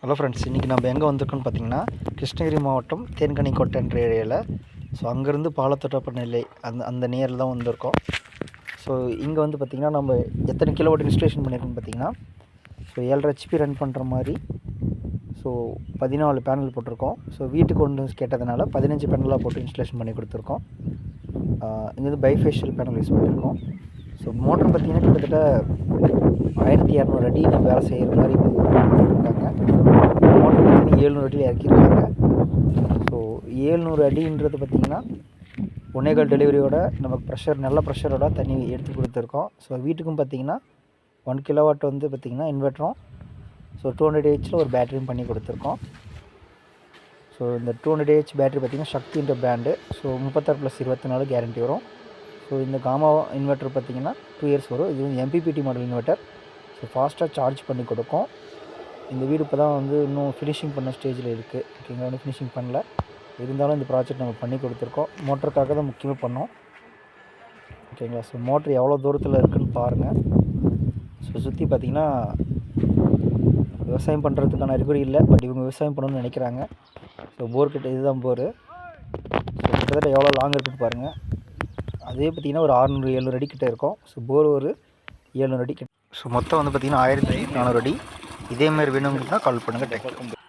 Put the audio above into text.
Hello friends, இன்றைக்கி நம்ம எங்கே வந்திருக்கோன்னு பார்த்தீங்கன்னா கிருஷ்ணகிரி மாவட்டம் தேன்கனிக்கோட்டைன்ற ஏரியாவில். ஸோ அங்கேருந்து பாலத்தொட்டப்பநெல்லை அந்த நியரில் தான் வந்திருக்கோம். ஸோ இங்கே வந்து பார்த்திங்கன்னா நம்ம எத்தனை கிலோவாட் இன்ஸ்டலேஷன் பண்ணியிருக்கோன்னு பார்த்தீங்கன்னா, ஸோ 7.5 HP ரன் பண்ணுற மாதிரி ஸோ 14 பேனல் போட்டிருக்கோம். ஸோ வீட்டுக்கு ஒன்று கேட்டதுனால 15 பேனலாக போட்டு இன்ஸ்டலேஷன் பண்ணி கொடுத்துருக்கோம். இங்கே வந்து பைஃபேஷியல் பேனல் யூஸ் பண்ணியிருக்கோம். ஸோ மோட்டர் பார்த்திங்கன்னா கிட்டத்தட்ட 1200 அடி நம்ம வேலை செய்கிற மாதிரி இருக்காங்க. மோட்டர் பார்த்திங்கன்னா 700 அடியில் இறக்கியிருக்காங்க. ஸோ 700 அடின்றது பார்த்திங்கன்னா 1.25 டெலிவரியோட நமக்கு நல்ல ப்ரெஷரோட தண்ணி எடுத்து கொடுத்துருக்கோம். ஸோ வீட்டுக்கும் பார்த்திங்கன்னா 1 கிலோவாட் வந்து பார்த்திங்கன்னா இன்வெர்ட்டரும், ஸோ 200 AH ஒரு பேட்டரியும் பண்ணி கொடுத்துருக்கோம். ஸோ இந்த 200 AH பேட்டரி பார்த்திங்கன்னா சக்தின்ற பிராண்டு. ஸோ 36+24 கேரண்டி வரும். ஸோ இந்த காமா இன்வெர்ட்டர் பார்த்திங்கன்னா 2 இயர்ஸ் வரும். இது வந்து MPPT மாடல் இன்வெர்ட்டர். ஸோ ஃபாஸ்ட்டாக சார்ஜ் பண்ணி கொடுக்கும். இந்த வீடு இப்போ தான் வந்து இன்னும் ஃபினிஷிங் பண்ண ஸ்டேஜில் இருக்குது. ஓகேங்களா, இன்னும் ஃபினிஷிங் பண்ணல. இருந்தாலும் இந்த ப்ராஜெக்ட் நம்ம பண்ணி கொடுத்துருக்கோம். மோட்டருக்காக தான் முக்கியமாக பண்ணோம். ஓகேங்களா. ஸோ மோட்ரு எவ்வளோ தூரத்தில் இருக்குதுன்னு பாருங்கள். ஸோ சுற்றி பார்த்திங்கன்னா விவசாயம் பண்ணுறதுக்கான அறிகுறி இல்லை, பட் இவங்க விவசாயம் பண்ணணும்னு நினைக்கிறாங்க. ஸோ போர் கிட்ட இதுதான் போர். ஸோ கிட்டத்தட்ட எவ்வளோ லாங் இருக்குன்னு பாருங்கள். அதே பார்த்திங்கன்னா ஒரு 600-700 அடி கிட்டே இருக்கும். ஸோ போர் ஒரு 700 அடி கிட்ட. ஸோ மொத்தம் வந்து பார்த்திங்கன்னா 1400 அடி. இதேமாதிரி வேணுங்கன்னா கால் பண்ணுங்கள்.